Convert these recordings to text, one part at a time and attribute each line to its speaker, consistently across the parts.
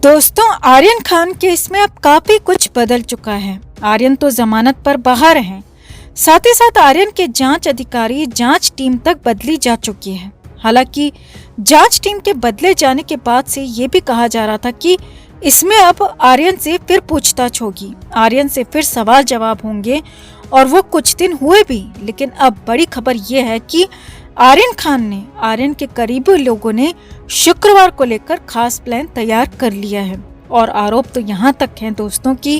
Speaker 1: दोस्तों, आर्यन खान केस में अब काफी कुछ बदल चुका है। आर्यन तो जमानत पर बाहर हैं। साथ ही साथ आर्यन के जांच अधिकारी जांच टीम तक बदली जा चुकी है। हालांकि जांच टीम के बदले जाने के बाद से ये भी कहा जा रहा था कि इसमें अब आर्यन से फिर पूछताछ होगी, आर्यन से फिर सवाल जवाब होंगे, और वो कुछ दिन हुए भी। लेकिन अब बड़ी खबर ये है कि आर्यन खान ने, आर्यन के करीबी लोगों ने शुक्रवार को लेकर खास प्लान तैयार कर लिया है। और आरोप तो यहाँ तक है दोस्तों कि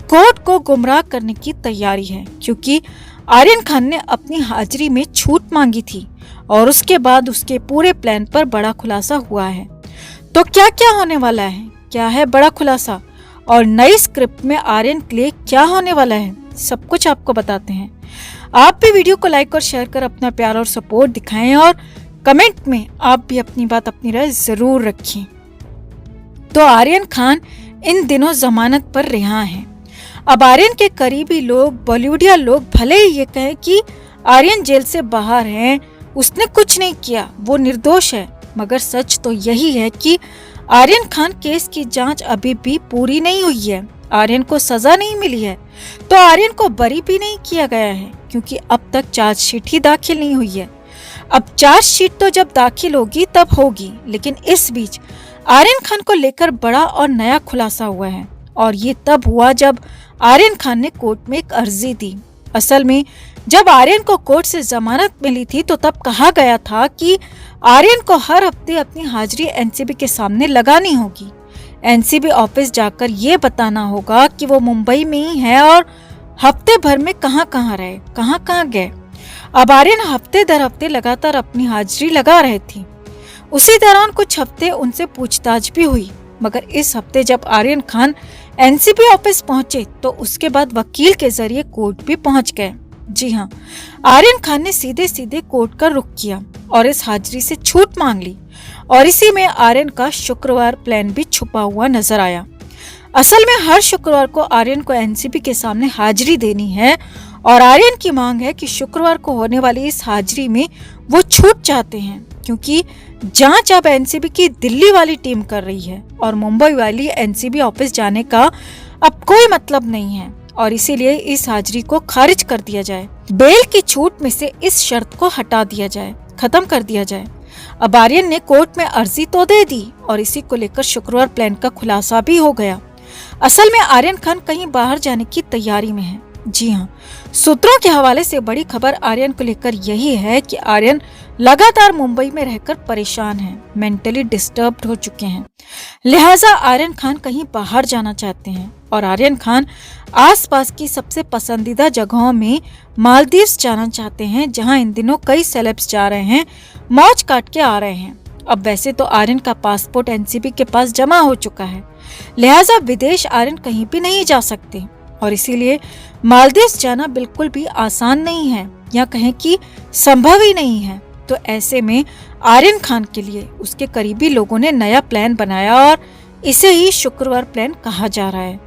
Speaker 1: कोर्ट को गुमराह करने की तैयारी है, क्योंकि आर्यन खान ने अपनी हाजिरी में छूट मांगी थी और उसके बाद उसके पूरे प्लान पर बड़ा खुलासा हुआ है। तो क्या क्या होने वाला है, क्या है बड़ा खुलासा, और नई स्क्रिप्ट में आर्यन के लिए क्या होने वाला है, सब कुछ आपको बताते हैं। आप भी वीडियो को लाइक और शेयर कर अपना प्यार और सपोर्ट दिखाएं, और कमेंट में आप भी अपनी बात, अपनी राय जरूर रखें। तो आर्यन खान इन दिनों जमानत पर रिहा हैं। अब आर्यन के करीबी लोग, बॉलीवुडिया लोग भले ही ये कहें कि आर्यन जेल से बाहर हैं, उसने कुछ नहीं किया, वो निर्दोष है, मगर सच तो यही है कि आर्यन खान केस की जांच अभी भी पूरी नहीं हुई है। आर्यन को सजा नहीं मिली है, तो आर्यन को बरी भी नहीं किया गया है, क्योंकि अब तक चार्जशीट ही दाखिल नहीं हुई है। अब चार्जशीट तो जब दाखिल होगी तब होगी, लेकिन इस बीच आर्यन खान को लेकर बड़ा और नया खुलासा हुआ है। और ये तब हुआ जब आर्यन खान ने कोर्ट में एक अर्जी दी। असल में जब आर्यन को कोर्ट से जमानत मिली थी तो तब कहा गया था कि आर्यन को हर हफ्ते अपनी हाजिरी एनसीबी के सामने लगानी होगी। एनसीबी ऑफिस जाकर ये बताना होगा कि वो मुंबई में ही है और हफ्ते भर में कहाँ कहाँ रहे, कहाँ कहाँ गए। अब आर्यन हफ्ते दर हफ्ते लगातार अपनी हाजिरी लगा रहे थी। उसी दौरान कुछ हफ्ते उनसे पूछताछ भी हुई, मगर इस हफ्ते जब आर्यन खान एनसीबी ऑफिस पहुंचे तो उसके बाद वकील के जरिए कोर्ट भी पहुंच गए। जी हाँ, आर्यन खान ने सीधे सीधे कोर्ट का रुख किया और इस हाजिरी से छूट मांग ली, और इसी में आर्यन का शुक्रवार प्लान भी छुपा हुआ नजर आया। असल में हर शुक्रवार को आर्यन को एनसीबी के सामने हाजिरी देनी है, और आर्यन की मांग है कि शुक्रवार को होने वाली इस हाजिरी में वो छूट चाहते हैं, क्योंकि जांच अब एनसीबी की दिल्ली वाली टीम कर रही है और मुंबई वाली एनसीबी ऑफिस जाने का अब कोई मतलब नहीं है, और इसीलिए इस हाजिरी को खारिज कर दिया जाए। बेल की छूट में से इस शर्त को हटा दिया जाए, खत्म कर दिया जाए। अब आर्यन ने कोर्ट में अर्जी तो दे दी और इसी को लेकर शुक्रवार प्लान का खुलासा भी हो गया। असल में आर्यन खान कहीं बाहर जाने की तैयारी में है। जी हाँ, सूत्रों के हवाले से बड़ी खबर आर्यन को लेकर यही है कि आर्यन लगातार मुंबई में रहकर परेशान हैं, मेंटली डिस्टर्ब्ड हो चुके हैं। लिहाजा आर्यन खान कहीं बाहर जाना चाहते हैं, और आर्यन खान आसपास की सबसे पसंदीदा जगहों में मालदीव्स जाना चाहते हैं, जहां इन दिनों कई सेलेब्स जा रहे हैं, मौज काट के आ रहे हैं। अब वैसे तो आर्यन का पासपोर्ट एनसीबी के पास जमा हो चुका है, लिहाजा विदेश आर्यन कहीं भी नहीं जा सकते, और इसीलिए मालदीव्स जाना बिल्कुल भी आसान नहीं है, या कहें कि संभव ही नहीं है। तो ऐसे में आर्यन खान के लिए उसके करीबी लोगों ने नया प्लान बनाया, और इसे ही शुक्रवार प्लान कहा जा रहा है।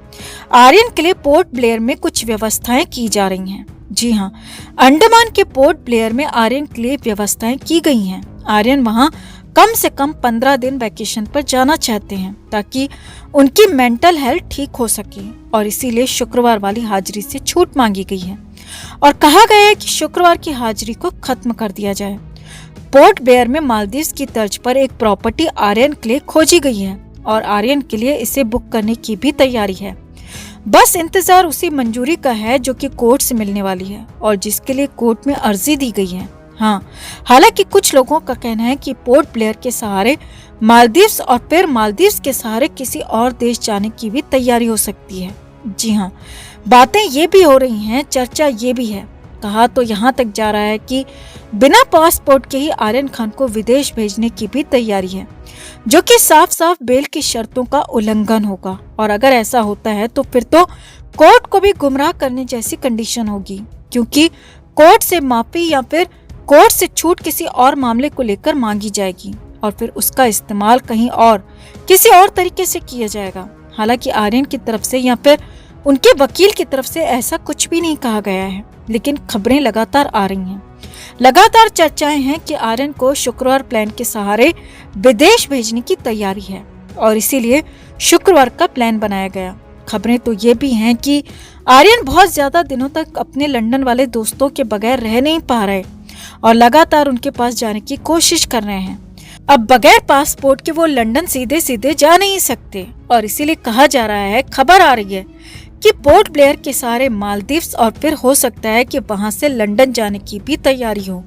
Speaker 1: आर्यन के लिए पोर्ट ब्लेयर में कुछ व्यवस्थाएं की जा रही हैं। जी हाँ, अंडमान के पोर्ट ब्लेयर में आर्यन के लिए व्यवस्थाएं की गई हैं। आर्यन वहां कम से कम 15 दिन वैकेशन पर जाना चाहते हैं, ताकि उनकी मेंटल हेल्थ ठीक हो सके, और इसीलिए शुक्रवार वाली हाजिरी से छूट मांगी गई है और कहा गया है कि शुक्रवार की हाजिरी को खत्म कर दिया जाए। पोर्ट ब्लेयर में मालदीव्स की तर्ज पर एक प्रॉपर्टी आर्यन के लिए खोजी गई है, और आर्यन के लिए इसे बुक करने की भी तैयारी है। बस इंतजार उसी मंजूरी का है जो कि कोर्ट से मिलने वाली है, और जिसके लिए कोर्ट में अर्जी दी गई है। हाँ, हालांकि कुछ लोगों का कहना है कि पोर्ट ब्लेयर के सहारे मालदीव्स और फिर मालदीव्स के सहारे किसी और देश जाने की भी तैयारी हो सकती है। जी हाँ, बातें ये भी हो रही हैं, चर्चा ये भी है, कहा तो यहाँ तक जा रहा है कि बिना पासपोर्ट के ही आर्यन खान को विदेश भेजने की भी तैयारी है, जो कि साफ साफ बेल की शर्तों का उल्लंघन होगा। और अगर ऐसा होता है तो फिर तो कोर्ट को भी गुमराह करने जैसी कंडीशन होगी, क्योंकि कोर्ट से माफी या फिर कोर्ट से छूट किसी और मामले को लेकर मांगी जाएगी, और फिर उसका इस्तेमाल कहीं और किसी और तरीके से किया जाएगा। हालांकि आर्यन की तरफ से या फिर उनके वकील की तरफ से ऐसा कुछ भी नहीं कहा गया है, लेकिन खबरें लगातार आ रही हैं। लगातार चर्चाएं हैं कि आर्यन को शुक्रवार प्लान के सहारे विदेश भेजने की तैयारी है, और इसीलिए शुक्रवार का प्लान बनाया गया। खबरें तो ये भी हैं कि आर्यन बहुत ज्यादा दिनों तक अपने लंदन वाले दोस्तों के बगैर रह नहीं पा रहे और लगातार उनके पास जाने की कोशिश कर रहे हैं। अब बगैर पासपोर्ट के वो लंदन सीधे सीधे जा नहीं सकते और इसीलिए कहा जा रहा है, खबर आ रही है कि पोर्ट ब्लेयर के सारे मालदीव्स और फिर हो सकता है कि वहां से लंदन जाने की भी तैयारी हो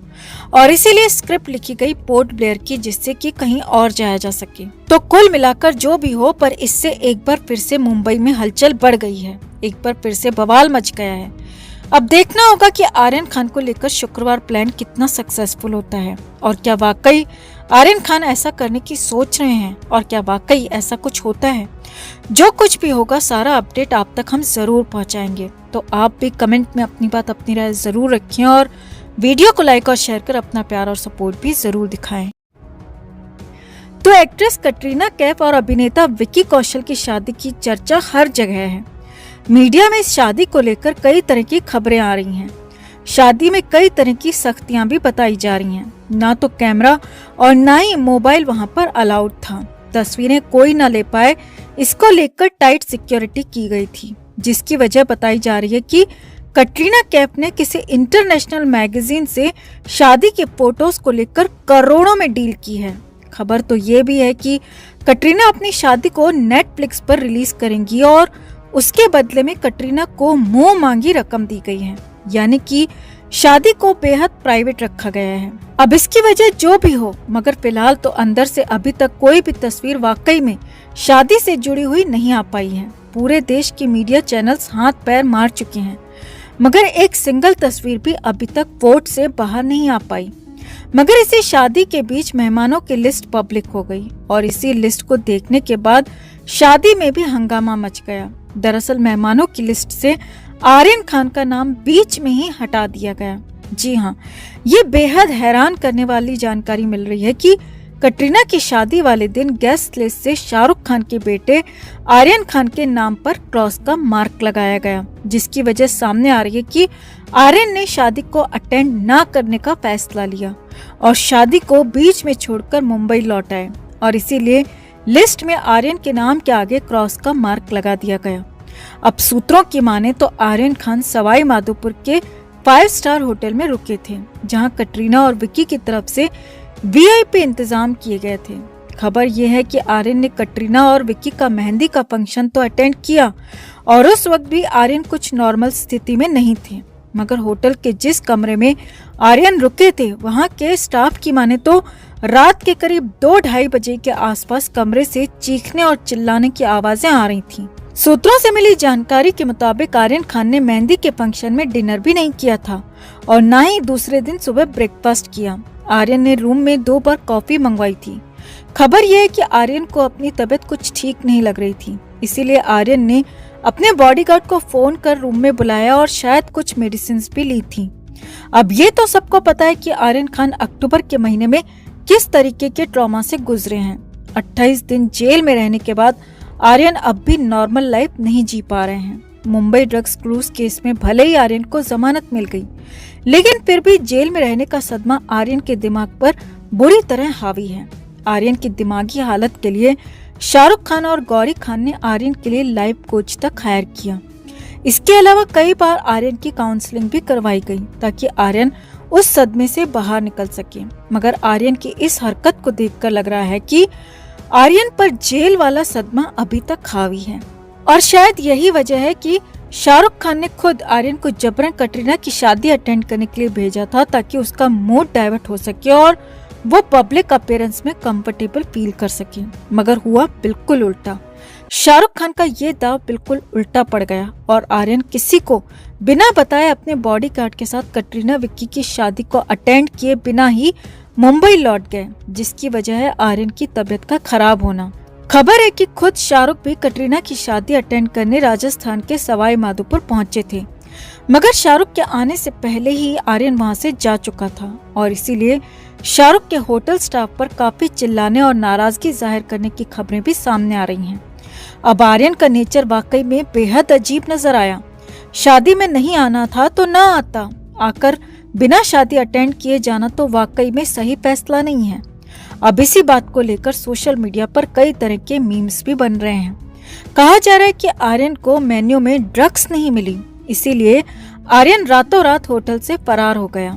Speaker 1: और इसीलिए स्क्रिप्ट लिखी गई पोर्ट ब्लेयर की, जिससे कि कहीं और जाया जा सके। तो कुल मिलाकर जो भी हो, पर इससे एक बार फिर से मुंबई में हलचल बढ़ गई है, एक बार फिर से बवाल मच गया है। अब देखना होगा कि आर्यन खान को लेकर शुक्रवार प्लान कितना सक्सेसफुल होता है और क्या वाकई आर्यन खान ऐसा करने की सोच रहे हैं और क्या वाकई ऐसा कुछ होता है। जो कुछ भी होगा सारा अपडेट आप तक हम जरूर पहुंचाएंगे। तो आप भी कमेंट में अपनी बात, अपनी राय जरूर रखें और वीडियो को लाइक और शेयर कर अपना प्यार और सपोर्ट भी जरूर दिखाएं। तो एक्ट्रेस कटरीना कैफ और अभिनेता विक्की कौशल की शादी की चर्चा हर जगह है। मीडिया में इस शादी को लेकर कई तरह की खबरें आ रही हैं। शादी में कई तरह की सख्तियां भी बताई जा रही हैं। ना तो कैमरा और ना ही मोबाइल वहां पर अलाउड था। तस्वीरें कोई ना ले पाए, इसको लेकर टाइट सिक्योरिटी की गई थी, जिसकी वजह बताई जा रही है कि कटरीना कैफ ने किसी इंटरनेशनल मैगजीन से शादी के फोटोज को लेकर करोड़ों में डील की है। खबर तो ये भी है कि कटरीना अपनी शादी को नेटफ्लिक्स पर रिलीज करेंगी और उसके बदले में कटरीना को मुंह मांगी रकम दी गई है, यानी कि शादी को बेहद प्राइवेट रखा गया है। अब इसकी वजह जो भी हो, मगर फिलहाल तो अंदर से अभी तक कोई भी तस्वीर वाकई में शादी से जुड़ी हुई नहीं आ पाई है। पूरे देश के मीडिया चैनल्स हाथ पैर मार चुके हैं, मगर एक सिंगल तस्वीर भी अभी तक पोर्ट से बाहर नहीं आ पाई। मगर इसी शादी के बीच मेहमानों की लिस्ट पब्लिक हो गई और इसी लिस्ट को देखने के बाद शादी में भी हंगामा मच गया। दरअसल मेहमानों की लिस्ट से आर्यन खान का नाम बीच में ही हटा दिया गया। जी हाँ, ये बेहद हैरान करने वाली जानकारी मिल रही है कि कटरीना की शादी वाले दिन गेस्ट लिस्ट से शाहरुख खान के बेटे आर्यन खान के नाम पर क्रॉस का मार्क लगाया गया, जिसकी वजह सामने आ रही है कि आर्यन ने शादी को अटेंड ना करने का फैसला लिया और शादी को बीच में छोड़कर मुंबई लौट आए और इसीलिए लिस्ट में आर्यन के नाम के आगे क्रॉस का मार्क लगा दिया गया। अब सूत्रों की माने तो आर्यन खान सवाई माधोपुर के 5 स्टार होटल में रुके थे, जहां कटरीना और विक्की की तरफ से वीआईपी इंतजाम किए गए थे। खबर यह है कि आर्यन ने कटरीना और विक्की का मेहंदी का फंक्शन तो अटेंड किया और उस वक्त भी आर्यन कुछ नॉर्मल स्थिति में नहीं थे, मगर होटल के जिस कमरे में आर्यन रुके थे वहां के स्टाफ की माने तो रात के करीब 2-2:30 बजे के आसपास कमरे से चीखने और चिल्लाने की आवाजें आ रही थीं। सूत्रों से मिली जानकारी के मुताबिक आर्यन खान ने मेहंदी के फंक्शन में डिनर भी नहीं किया था और न ही दूसरे दिन सुबह ब्रेकफास्ट किया। आर्यन ने रूम में 2 बार कॉफी मंगवाई थी। खबर यह है कि आर्यन को अपनी तबीयत कुछ ठीक नहीं लग रही थी, इसीलिए आर्यन ने अपने बॉडीगार्ड को फोन कर रूम में बुलाया और शायद कुछ मेडिसिन भी ली थी। अब ये तो सबको पता है कि आर्यन खान अक्टूबर के महीने में किस तरीके के ट्रॉमा से गुजरे हैं। 28 दिन जेल में रहने के बाद आर्यन अब भी नॉर्मल लाइफ नहीं जी पा रहे हैं। मुंबई ड्रग्स क्रूज केस में भले ही आर्यन को जमानत मिल गई, लेकिन फिर भी जेल में रहने का सदमा आर्यन के दिमाग पर बुरी तरह हावी है। आर्यन की दिमागी हालत के लिए शाहरुख खान और गौरी खान ने आर्यन के लिए लाइफ कोच तक हायर किया। इसके अलावा कई बार आर्यन की काउंसलिंग भी करवाई गई ताकि आर्यन उस सदमे से बाहर निकल सके, मगर आर्यन की इस हरकत को देखकर लग रहा है कि आर्यन पर जेल वाला सदमा अभी तक हावी है और शायद यही वजह है कि शाहरुख खान ने खुद आर्यन को जबरन कटरीना की शादी अटेंड करने के लिए भेजा था ताकि उसका मूड डाइवर्ट हो सके और वो पब्लिक अपीयरेंस में कंफर्टेबल फील कर सके। मगर हुआ बिल्कुल उल्टा। शाहरुख खान का ये दाव बिल्कुल उल्टा पड़ गया और आर्यन किसी को बिना बताए अपने बॉडीगार्ड के साथ कटरीना विक्की की शादी को अटेंड किए बिना ही मुंबई लौट गए, जिसकी वजह है आर्यन की तबीयत का खराब होना। खबर है कि खुद शाहरुख भी कटरीना की शादी अटेंड करने राजस्थान के सवाई माधोपुर पहुंचे थे, मगर शाहरुख के आने से पहले ही आर्यन वहां से जा चुका था और इसीलिए शाहरुख के होटल स्टाफ पर काफी चिल्लाने और नाराजगी जाहिर करने की खबरें भी सामने आ रही हैं। अब आर्यन का नेचर वाकई में बेहद अजीब नजर आया। शादी में नहीं आना था तो ना आता, आकर बिना शादी अटेंड किए जाना तो वाकई में सही फैसला नहीं है। अब इसी बात को लेकर सोशल मीडिया पर कई तरह के मीम्स भी बन रहे हैं। कहा जा रहा है कि आर्यन को मेन्यू में ड्रग्स नहीं मिली, इसीलिए आर्यन रातों रात होटल से फरार हो गया।